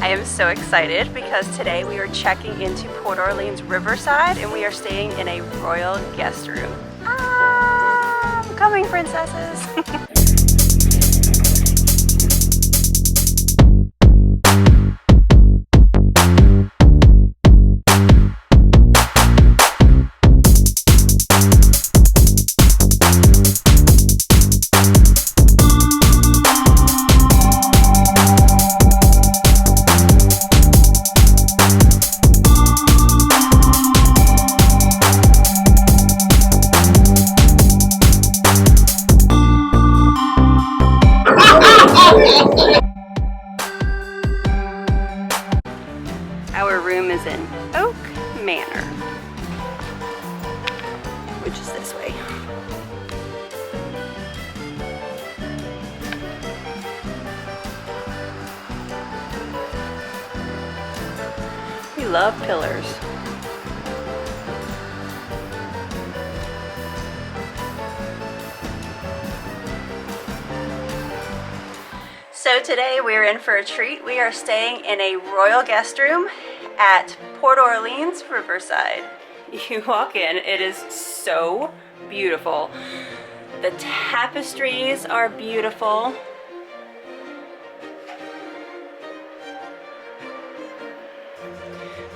I am so excited because today we are checking into Port Orleans Riverside and we are staying in a royal guest room. I'm coming, princesses! Our room is in Oak Manor, which is this way. We love pillars. So today we're in for a treat. We are staying in a royal guest room at Port Orleans Riverside. You walk in, it is so beautiful. The tapestries are beautiful.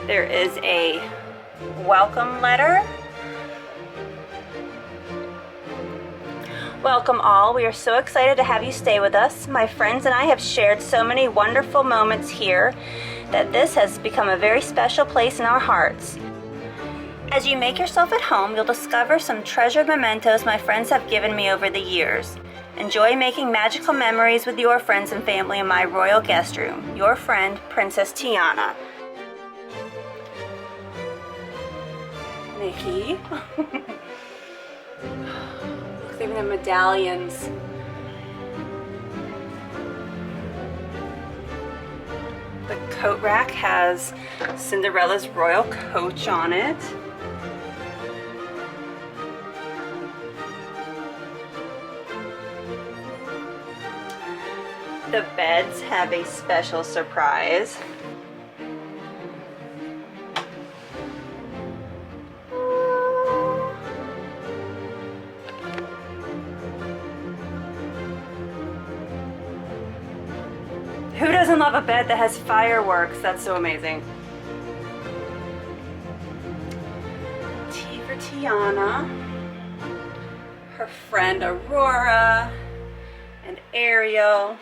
There is a welcome letter. Welcome all. We are so excited to have you stay with us. My friends and I have shared so many wonderful moments here that this has become a very special place in our hearts. As you make yourself at home, you'll discover some treasured mementos my friends have given me over the years. Enjoy making magical memories with your friends and family in my royal guest room. Your friend, Princess Tiana. Nikki. Look, even the medallions. The coat rack has Cinderella's royal coach on it. The beds have a special surprise. Who doesn't love a bed that has fireworks? That's so amazing. Tea for Tiana, her friend Aurora, and Ariel.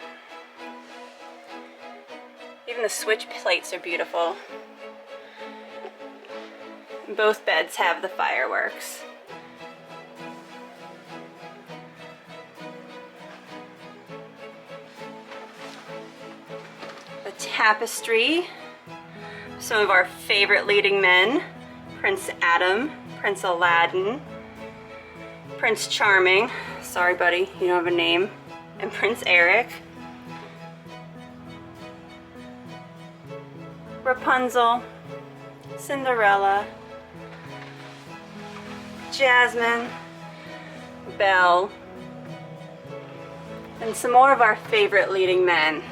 Even the switch plates are beautiful. Both beds have the fireworks. Tapestry, some of our favorite leading men, Prince Adam, Prince Aladdin, Prince Charming, sorry buddy, you don't have a name, and Prince Eric, Rapunzel, Cinderella, Jasmine, Belle, and some more of our favorite leading men.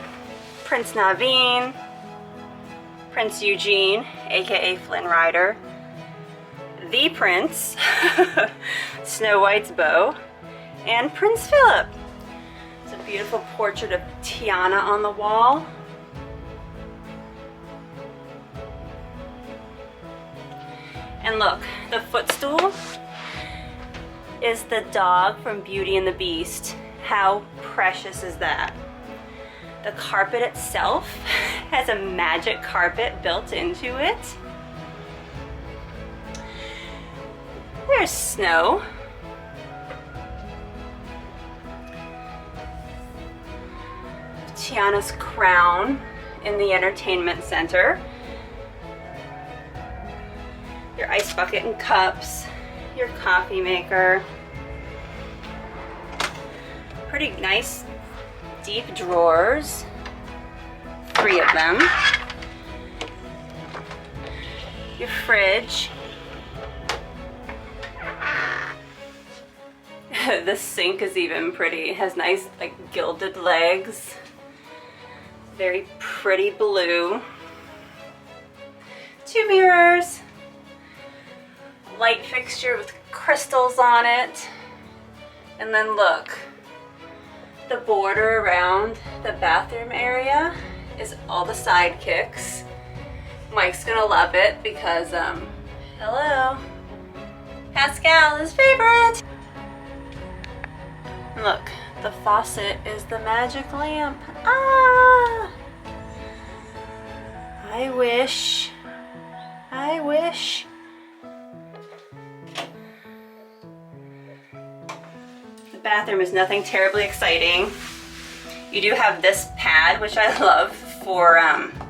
Prince Naveen, Prince Eugene, aka Flynn Rider, the Prince, Snow White's beau, and Prince Philip. It's a beautiful portrait of Tiana on the wall. And look, the footstool is the dog from Beauty and the Beast. How precious is that? The carpet itself has a magic carpet built into it. There's snow. Tiana's crown in the entertainment center. Your ice bucket and cups. Your coffee maker. Pretty nice deep drawers, 3 of them. Your fridge. The sink is even pretty. It has nice like gilded legs. Very pretty blue. 2 mirrors. Light fixture with crystals on it. And then look, the border around the bathroom area is all the sidekicks. Mike's gonna love it because, hello, Pascal, his favorite. Look, the faucet is the magic lamp. Ah! I wish. The bathroom is nothing terribly exciting. You do have this pad, which I love, for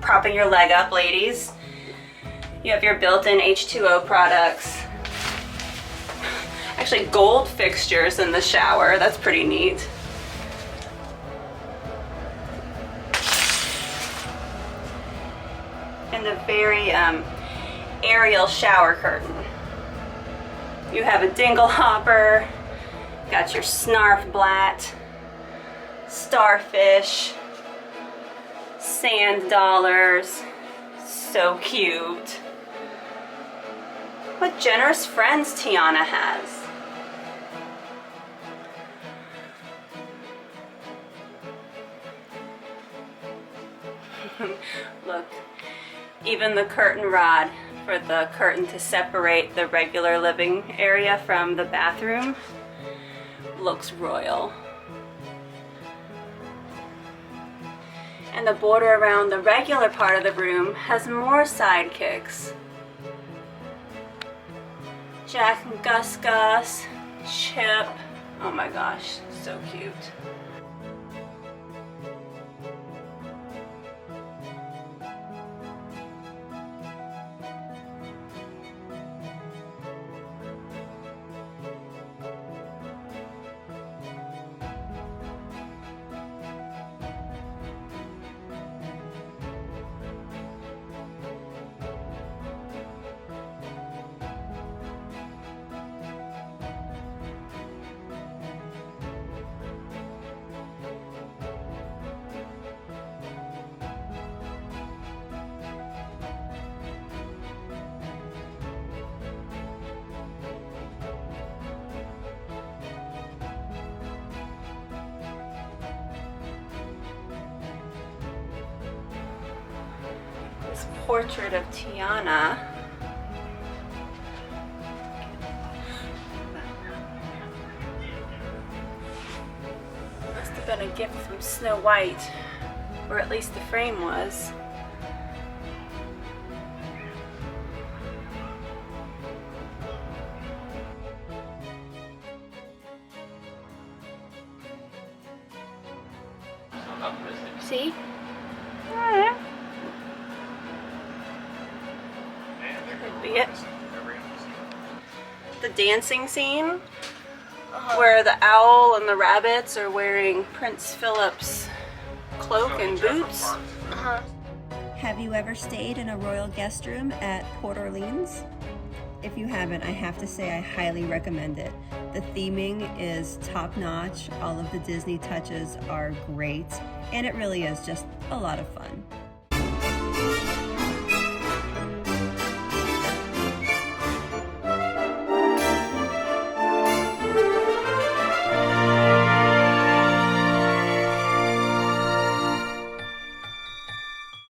propping your leg up, ladies. You have your built-in H2O products. Actually, gold fixtures in the shower. That's pretty neat. And a very aerial shower curtain. You have a dingle hopper. Got your snarf blat, starfish, sand dollars. So cute. What generous friends Tiana has. Look, even the curtain rod for the curtain to separate the regular living area from the bathroom looks royal. And the border around the regular part of the room has more sidekicks. Jack and Gus Gus, Chip. Oh my gosh, so cute. This portrait of Tiana. Must have been a gift from Snow White, or at least the frame was. See? Could be it. The dancing scene where the owl and the rabbits are wearing Prince Philip's cloak and boots. Have you ever stayed in a royal guest room at Port Orleans? If you haven't, I have to say I highly recommend it. The theming is top-notch, all of the Disney touches are great, and it really is just a lot of fun.